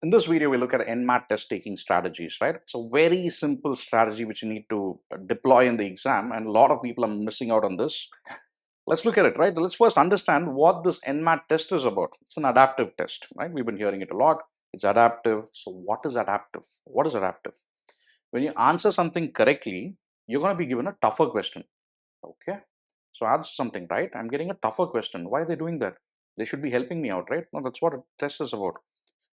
In this video, we look at NMAT test taking strategies, right? It's a very simple strategy which you need to deploy in the exam, and a lot of people are missing out on this. Let's look at it, right? Let's first understand what this NMAT test is about. It's an adaptive test, right? We've been hearing it a lot. It's adaptive. So what is adaptive? What is adaptive? When you answer something correctly, you're going to be given a tougher question, okay? So answer something right, I'm getting a tougher question. Why are they doing that? They should be helping me out, right? No, that's what a test is about.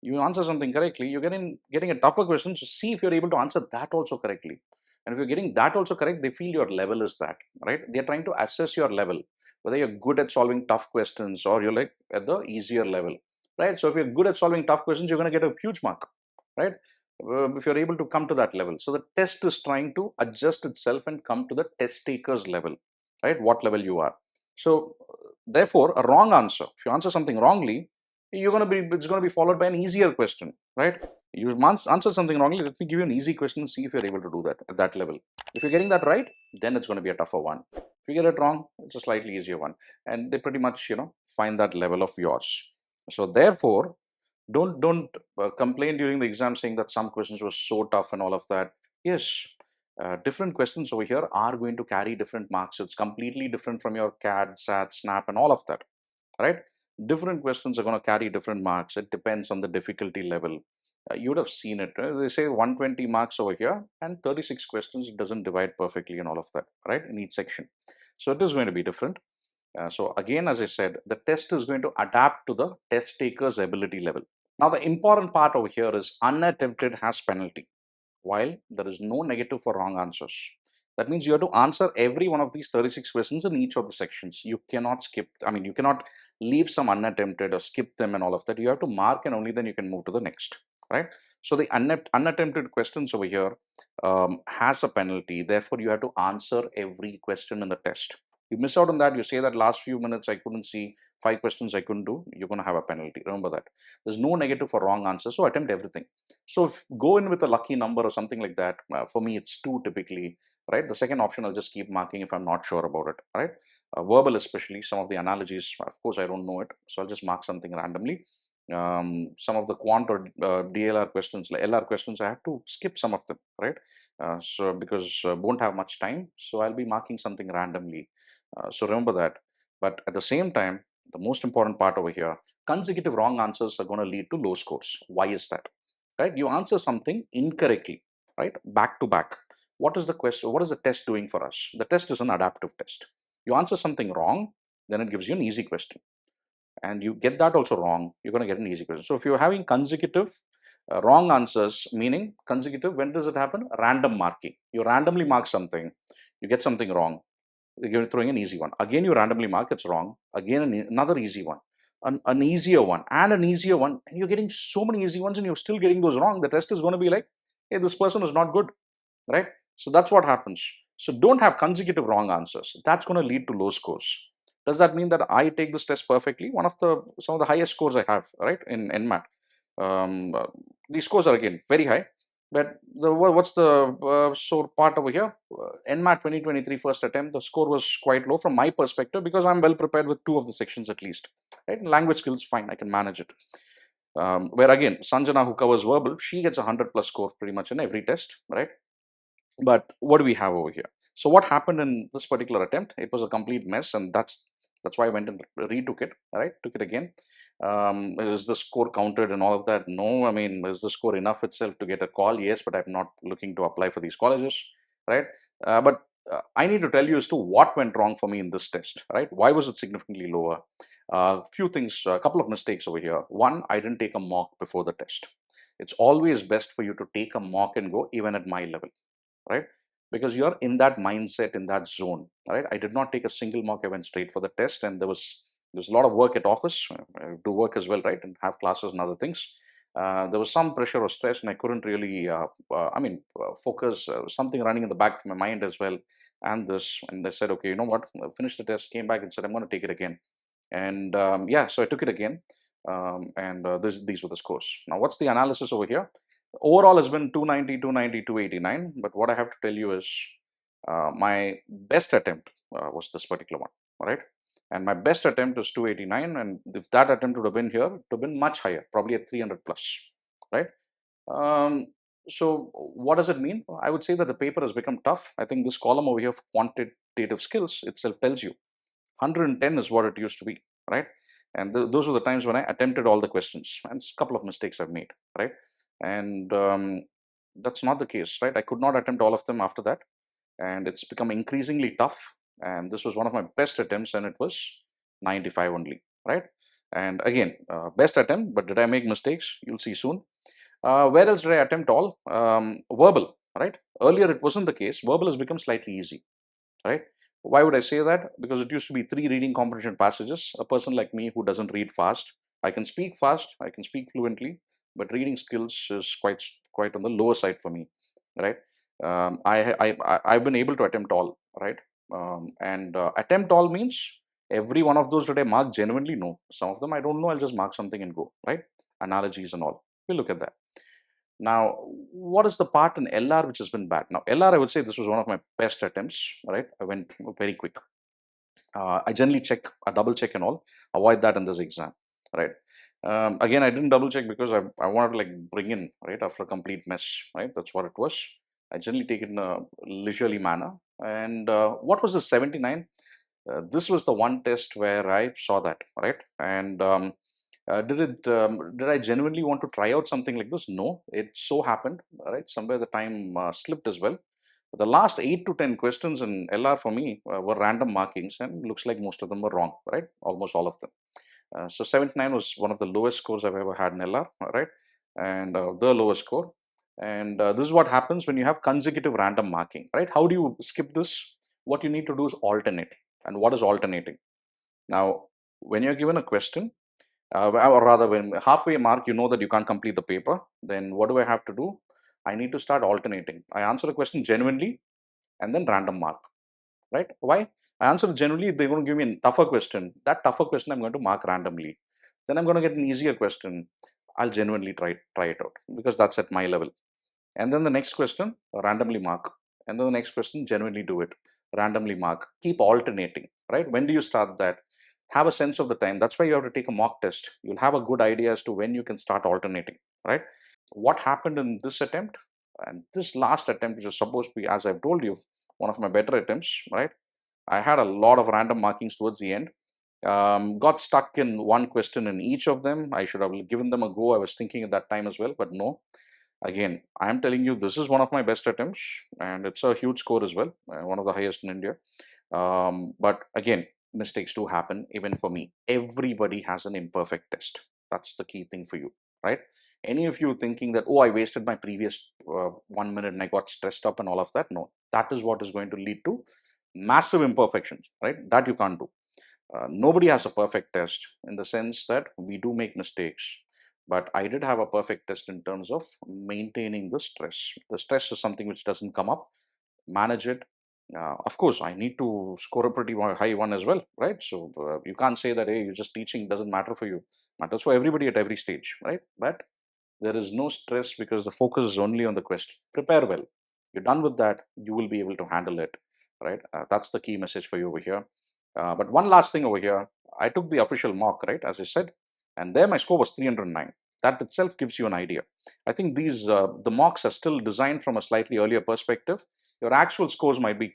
You answer something correctly, you're getting a tougher question to see if you're able to answer that also correctly. And if you're getting that also correct, they feel your level is that, right? They're trying to assess your level, whether you're good at solving tough questions or you're like at the easier level, right? So if you're good at solving tough questions, you're going to get a huge mark, right? If you're able to come to that level. So the test is trying to adjust itself and come to the test taker's level, right? What level you are. So therefore, a wrong answer, if you answer something wrongly, it's going to be followed by an easier question, right? You answer something wrongly, let me give you an easy question and see if you're able to do that at that level. If you're getting that right, then it's going to be a tougher one. If you get it wrong, it's a slightly easier one. And they pretty much, find that level of yours. So therefore, don't complain during the exam saying that some questions were so tough and all of that. Yes, different questions over here are going to carry different marks. It's completely different from your CAD, SAT, SNAP, and all of that, right? Different questions are going to carry different marks. It depends on the difficulty level. You would have seen it. They say 120 marks over here and 36 questions. It doesn't divide perfectly and all of that, right? In each section. So it is going to be different. So again, as I said, the test is going to adapt to the test taker's ability level. Now, the important part over here is unattempted has penalty, while there is no negative for wrong answers. That means you have to answer every one of these 36 questions in each of the sections. You cannot skip, you cannot leave some unattempted or skip them and all of that. You have to mark and only then you can move to the next, right? So the unattempted questions over here has a penalty. Therefore, you have to answer every question in the test. You miss out on that, you say that last few minutes I couldn't see 5 questions I couldn't do, you're going to have a penalty. Remember that. There's no negative for wrong answer, so attempt everything. So if go in with a lucky number or something like that, for me it's 2 typically, right? The second option I'll just keep marking if I'm not sure about it, right? Verbal especially, some of the analogies, of course I don't know it, so I'll just mark something randomly. Some of the quant or DLR questions, like LR questions, I have to skip some of them, right? So because won't have much time, so I'll be marking something randomly. So remember that. But at the same time, the most important part over here, consecutive wrong answers are going to lead to low scores. Why is that? Right? You answer something incorrectly, right? Back to back. What is the question? What is the test doing for us? The test is an adaptive test. You answer something wrong, then it gives you an easy question. And you get that also wrong, you're going to get an easy question. So if you're having consecutive wrong answers, meaning consecutive, when does it happen? Random marking. You randomly mark something, you get something wrong, you're throwing an easy one. Again, you randomly mark it's wrong. Again, another easy one, an easier one, and an easier one. And you're getting so many easy ones and you're still getting those wrong. The test is going to be like, hey, this person is not good, right? So that's what happens. So don't have consecutive wrong answers. That's going to lead to low scores. Does that mean that I take this test perfectly? Some of the highest scores I have, right, in NMAT. These scores are again very high. But what's the sore part over here? NMAT 2023 first attempt, the score was quite low from my perspective because I'm well prepared with 2 of the sections at least. Right? Language skills, fine, I can manage it. Where again, Sanjana, who covers verbal, she gets a 100+ score pretty much in every test, right? But what do we have over here? So what happened in this particular attempt? It was a complete mess, and that's why I went and retook it. Right, took it again. Is the score counted and all of that? No, I mean, is the score enough itself to get a call? Yes, but I'm not looking to apply for these colleges, right? But I need to tell you as to what went wrong for me in this test, right? Why was it significantly lower? Few things, a couple of mistakes over here. One, I didn't take a mock before the test. It's always best for you to take a mock and go even at my level, right? Because you're in that mindset, in that zone, right? I did not take a single mock. I went straight for the test, and there was a lot of work at office, do work as well, right, and have classes and other things. There was some pressure or stress, and I couldn't really, focus. Something running in the back of my mind as well, and I said, okay, you know what? I finished the test, came back, and said, I'm going to take it again, and yeah, so I took it again, and these were the scores. Now, what's the analysis over here? Overall has been 290, 290, 289. But what I have to tell you is my best attempt was this particular one, all right? And my best attempt is 289. And if that attempt would have been here, it would have been much higher, probably at 300+. right? Um, so what does it mean? I would say that the paper has become tough. I think this column over here of quantitative skills itself tells you 110 is what it used to be, right? And those were the times when I attempted all the questions, and a couple of mistakes I've made, right? And that's not the case, right? I could not attempt all of them after that, and it's become increasingly tough. And this was one of my best attempts, and it was 95 only, right? And again, best attempt, but did I make mistakes? You'll see soon. Where else did I attempt all? Verbal, right? Earlier it wasn't the case. Verbal has become slightly easy, right? Why would I say that? Because it used to be 3 reading comprehension passages. A person like me who doesn't read fast, I can speak fast, I can speak fluently, but reading skills is quite on the lower side for me, right? I've been able to attempt all, right? And attempt all means every one of those that I mark genuinely know. Some of them I don't know. I'll just mark something and go, right? Analogies and all. We'll look at that. Now, what is the part in LR which has been bad? Now, LR, I would say this was one of my best attempts, right? I went very quick. I generally check, a double check and all, avoid that in this exam, right? Again, I didn't double check because I wanted to like bring in, right, after a complete mess, right? That's what it was. I generally take it in a leisurely manner. And what was the 79? This was the one test where I saw that, right? And did I genuinely want to try out something like this? No, it so happened, right? Somewhere the time slipped as well. The last 8 to 10 questions in LR for me were random markings, and looks like most of them were wrong, right? Almost all of them. So 79 was one of the lowest scores I've ever had in LR, right? And the lowest score. And this is what happens when you have consecutive random marking, right? How do you skip this? What you need to do is alternate. And what is alternating? Now, when you're given a question, or rather, when halfway mark, you know that you can't complete the paper, then what do I have to do? I need to start alternating. I answer a question genuinely and then random mark, right? Why? I answer genuinely, they're going to give me a tougher question. That tougher question I'm going to mark randomly. Then I'm going to get an easier question. I'll genuinely try it out because that's at my level. And then the next question, randomly mark. And then the next question, genuinely do it. Randomly mark. Keep alternating, right? When do you start that? Have a sense of the time. That's why you have to take a mock test. You'll have a good idea as to when you can start alternating, right? What happened in this attempt and this last attempt, which is supposed to be, as I've told you, one of my better attempts, right? I had a lot of random markings towards the end. Got stuck in one question in each of them. I should have given them a go. I was thinking at that time as well, but no. Again, I am telling you, this is one of my best attempts, and it's a huge score as well, one of the highest in India. But again, mistakes do happen, even for me. Everybody has an imperfect test. That's the key thing for you, right? Any of you thinking that, oh, I wasted my previous 1 minute and I got stressed up and all of that, no, that is what is going to lead to massive imperfections, right? That you can't do. Nobody has a perfect test in the sense that we do make mistakes, but I did have a perfect test in terms of maintaining the stress. The stress is something which doesn't come up. Manage it. Of course, I need to score a pretty high one as well, right? So you can't say that, hey, you're just teaching, doesn't matter for you. Matters for everybody at every stage, right? But there is no stress because the focus is only on the question. Prepare well. You're done with that, you will be able to handle it, right? That's the key message for you over here. But one last thing over here, I took the official mock, right, as I said, and there my score was 309. That itself gives you an idea. I think the mocks are still designed from a slightly earlier perspective. Your actual scores might be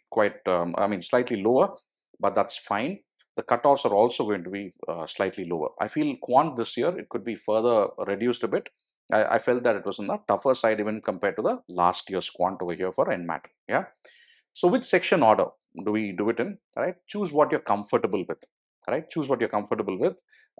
slightly lower, but that's fine. The cutoffs are also going to be slightly lower. I feel quant this year, it could be further reduced a bit. I felt that it was on the tougher side even compared to the last year's quant over here for NMAT. Yeah. So which section order do we do it in? Right? Choose what you're comfortable with. Right? Choose what you're comfortable with.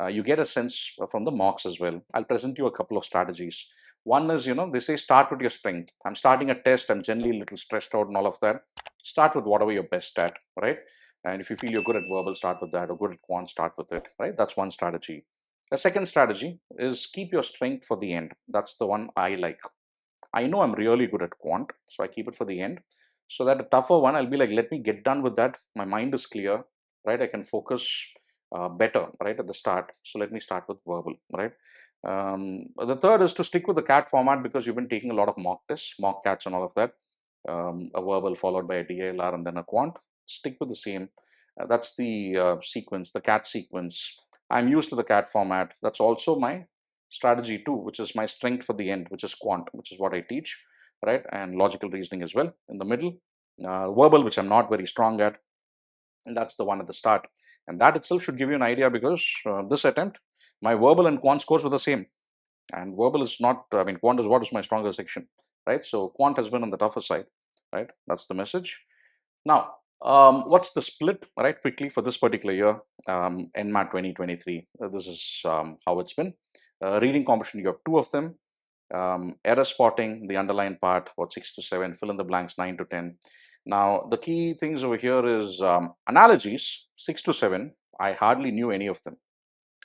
You get a sense from the mocks as well. I'll present you a couple of strategies. One is, they say start with your strength. I'm starting a test. I'm generally a little stressed out and all of that. Start with whatever you're best at, right? And if you feel you're good at verbal, start with that, or good at quant, start with it, right? That's one strategy. A second strategy is keep your strength for the end. That's the one I like. I know I'm really good at quant, so I keep it for the end. So that a tougher one, I'll be like, let me get done with that. My mind is clear, right? I can focus better, right, at the start. So let me start with verbal, right? The third is to stick with the CAT format because you've been taking a lot of mock tests, mock cats and all of that. A verbal followed by a DLR and then a quant. Stick with the same. That's the sequence, the CAT sequence. I'm used to the CAT format. That's also my strategy 2, which is my strength for the end, which is quant, which is what I teach, right? And logical reasoning as well in the middle. Verbal, which I'm not very strong at, and that's the one at the start. And that itself should give you an idea, because this attempt, my verbal and quant scores were the same. And verbal is not, I mean, quant is what is my stronger section, right? So quant has been on the tougher side, right? That's the message. Now, what's the split, right? Quickly for this particular year, NMAT 2023. This is how it's been. Reading comprehension, you have two of them. Error spotting, the underlined part, about 6 to 7. Fill in the blanks, 9 to 10. Now, the key things over here is analogies, 6 to 7. I hardly knew any of them.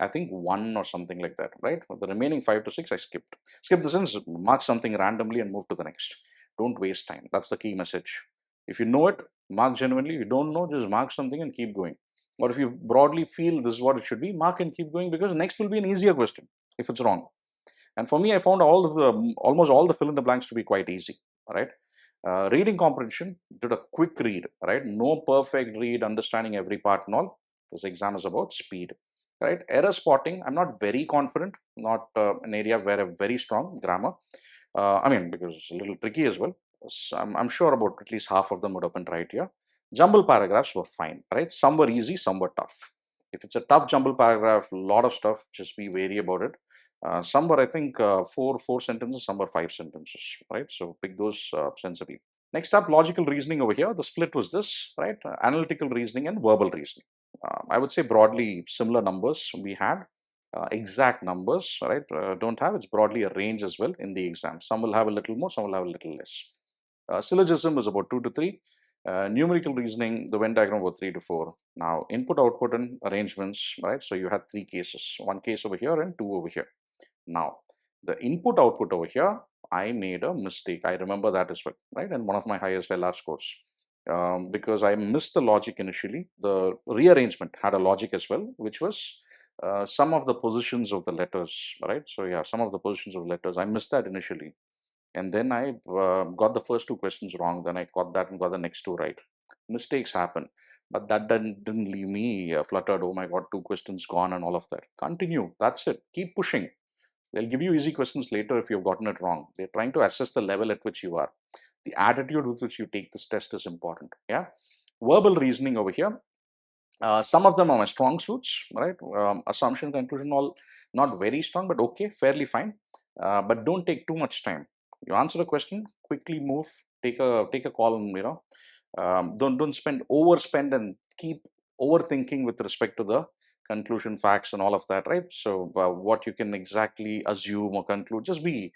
I think one or something like that, right? The remaining 5 to 6 I skipped. Skip the sense, mark something randomly and move to the next. Don't waste time. That's the key message. If you know it, mark genuinely. If you don't know, just mark something and keep going. Or if you broadly feel this is what it should be, mark and keep going, because next will be an easier question if it's wrong. And for me, I found almost all the fill in the blanks to be quite easy. Right? Reading comprehension, did a quick read. Right? No perfect read, understanding every part and all. This exam is about speed. Right? Error spotting, I'm not very confident. Not an area where I'm very strong. Grammar. I mean, because it's a little tricky as well. So I'm sure about at least half of them would have been right here. Jumble paragraphs were fine. Right? Some were easy, some were tough. If it's a tough jumble paragraph, a lot of stuff, just be wary about it. Some were, I think, four sentences, some were 5 sentences, right? So pick those sensibly. Next up, logical reasoning over here. The split was this, right? Analytical reasoning and verbal reasoning. I would say broadly similar numbers we had. Exact numbers, right? Don't have. It's broadly a range as well in the exam. Some will have a little more, some will have a little less. Syllogism is about 2 to 3. Numerical reasoning, the Venn diagram was 3 to 4. Now, input, output, and arrangements, right? So you had 3 cases, one case over here and 2 over here. Now, the input output over here, I made a mistake. I remember that as well, right? And one of my highest LR scores. Because I missed the logic initially. The rearrangement had a logic as well, which was some of the positions of the letters, right? So yeah, some of the positions of letters, I missed that initially. And then I got the first 2 questions wrong. Then I got that and got the next 2 right. Mistakes happen. But that didn't leave me fluttered. Oh my God, 2 questions gone and all of that. Continue. That's it. Keep pushing. They'll give you easy questions later if you've gotten it wrong. They're trying to assess the level at which you are. The attitude with which you take this test is important. Yeah. Verbal reasoning over here. Some of them are my strong suits, right? Assumption, conclusion, all not very strong, but okay, fairly fine. But don't take too much time. You answer a question, quickly move, take a call, and don't overspend and keep overthinking with respect to the conclusion, facts, and all of that, right? So what you can exactly assume or conclude, just be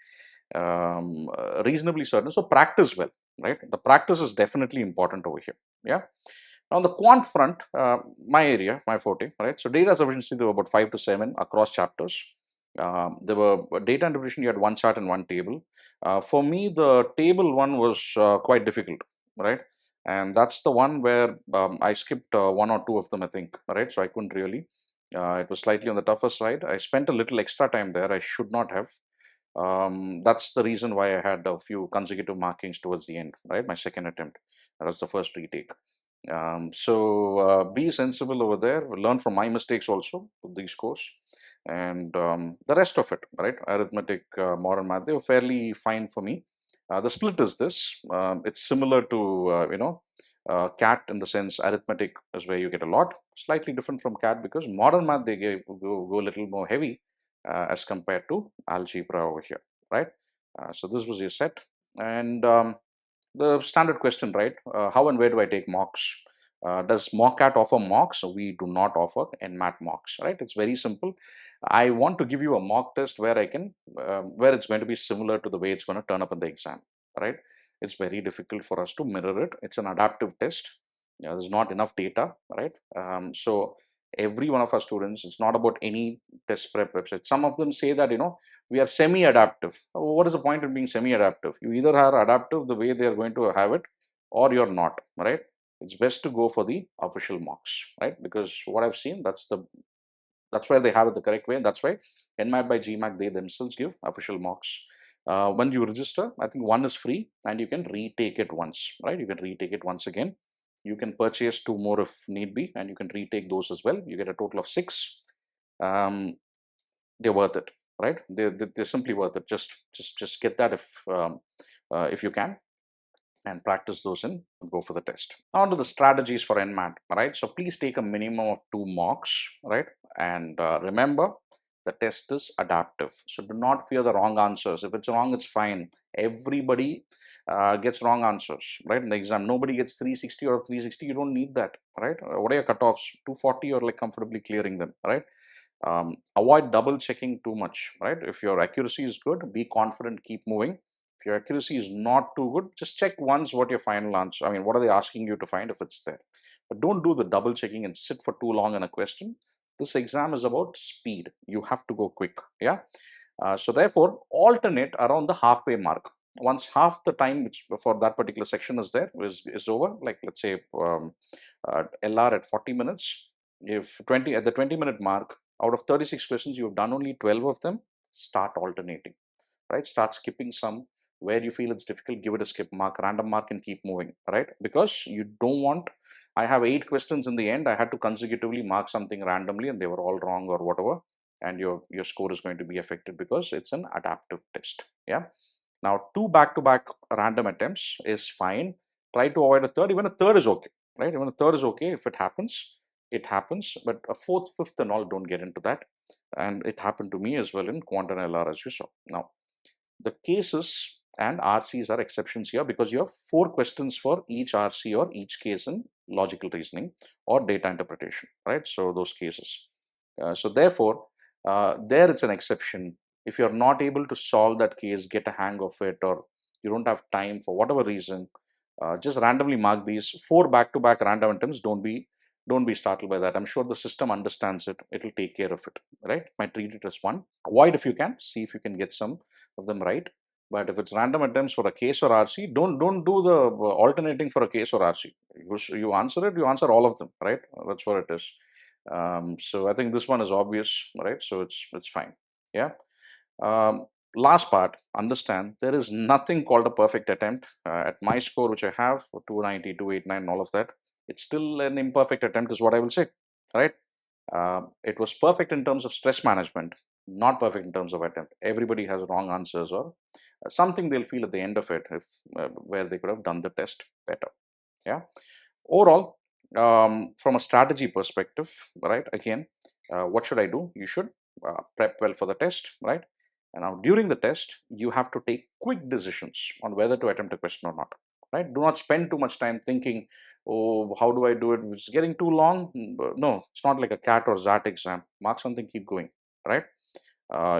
reasonably certain. So practice well, right? The practice is definitely important over here. Yeah. On the quant front, my area, my forte, right? So data sufficiency, there were about 5 to 7 across chapters. There were data interpretation, you had one chart and one table. For me, the table one was quite difficult, right? And that's the one where I skipped 1 or 2 of them, I think, right? So I couldn't really. It was slightly on the tougher side. I spent a little extra time there. I should not have. That's the reason why I had a few consecutive markings towards the end, right? My second attempt. That's the first retake. Be sensible over there. Learn from my mistakes also with these scores, and the rest of it, right? Arithmetic, modern math, they were fairly fine for me. The split is this. It's similar to CAT in the sense arithmetic is where you get a lot. Slightly different from CAT because modern math they go a little more heavy as compared to algebra over here, right? So this was your set, and the standard question, right? How and where do I take mocks? Does Mockat offer mocks? We do not offer NMAT mocks, right? It's very simple. I want to give you a mock test where where it's going to be similar to the way it's going to turn up in the exam, right? It's very difficult for us to mirror it. It's an adaptive test. There's not enough data, right? So every one of our students, it's not about any test prep website. Some of them say that, we are semi-adaptive. What is the point of being semi-adaptive? You either are adaptive the way they are going to have it, or you're not, right? It's best to go for the official mocks, right? Because what I've seen, that's why they have it the correct way, and that's why NMAT by GMAT, they themselves give official mocks. When you register, I think one is free, and you can retake it once, right? You can retake it once again. You can purchase 2 more if need be, and you can retake those as well. You get a total of 6. They're worth it. right? They're simply worth it. Just get that if you can, and practice those and go for the test. On to the strategies for NMAT, right? So please take a minimum of 2 mocks, right? And remember, the test is adaptive. So do not fear the wrong answers. If it's wrong, it's fine. Everybody gets wrong answers, right? In the exam, nobody gets 360 or 360. You don't need that, right? What are your cutoffs? 240, you're like comfortably clearing them, right? Avoid double checking too much, right? If your accuracy is good, be confident, keep moving. If your accuracy is not too good, just check once what your final answer, I mean, what are they asking you to find if it's there. But don't do the double checking and sit for too long in a question. This exam is about speed. You have to go quick, yeah? So therefore, alternate around the halfway mark. Once half the time which for that particular section is there is over, like let's say LR at 40 minutes, if 20 at the 20-minute mark, out of 36 questions, you've done only 12 of them, start alternating, right? Start skipping some. Where you feel it's difficult, give it a skip mark, random mark, and keep moving, right? Because you don't want, I have 8 questions in the end, I had to consecutively mark something randomly and they were all wrong or whatever, and your score is going to be affected because it's an adaptive test, yeah? Now, 2 back-to-back random attempts is fine. Try to avoid a third. Even a third is okay, right? Even a third is okay. If it happens. But a fourth, fifth, and all, don't get into that. And it happened to me as well in quant and LR, as you saw. Now, the cases and RCs are exceptions here because you have 4 questions for each RC or each case in logical reasoning or data interpretation, right? So those cases. So therefore, there it's an exception. If you're not able to solve that case, get a hang of it, or you don't have time for whatever reason, just randomly mark these 4 back-to-back random attempts. Don't be startled by that. I'm sure the system understands it. It'll take care of it, right? Might treat it as one. Avoid if you can. See if you can get some of them right. But if it's random attempts for a case or RC, don't do the alternating for a case or RC. You answer it, you answer all of them, right? That's what it is. So I think this one is obvious, right? So it's fine. Yeah. Um, Last part, understand there is nothing called a perfect attempt. At my score, which I have 290, 289, all of that, it's still an imperfect attempt, is what I will say, right? It was perfect in terms of stress management, not perfect in terms of attempt. Everybody has wrong answers or something they'll feel at the end of it if where they could have done the test better. Yeah. Overall, from a strategy perspective, right? Again, what should I do? You should prep well for the test, right? And now during the test, you have to take quick decisions on whether to attempt a question or not, right? Do not spend too much time thinking, oh, how do I do it? It's getting too long. No, it's not like a CAT or ZAT exam. Mark something, keep going, right?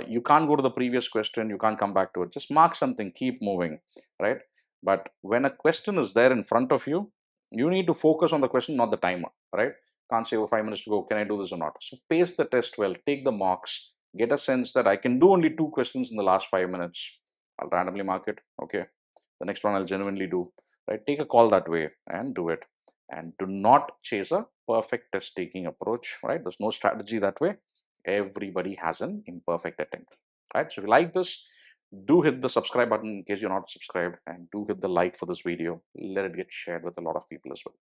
You can't go to the previous question, you can't come back to it. Just mark something, keep moving, right? But when a question is there in front of you, you need to focus on the question, not the timer, right? Can't say, oh, 5 minutes to go, can I do this or not? So pace the test well, take the marks, get a sense that I can do only 2 questions in the last 5 minutes. I'll randomly mark it, okay? The next one I'll genuinely do, right? Take a call that way and do it. And do not chase a perfect test taking approach, right? There's no strategy that way. Everybody has an imperfect attempt, right? So if you like this, do hit the subscribe button in case you're not subscribed, and do hit the like for this video. Let it get shared with a lot of people as well.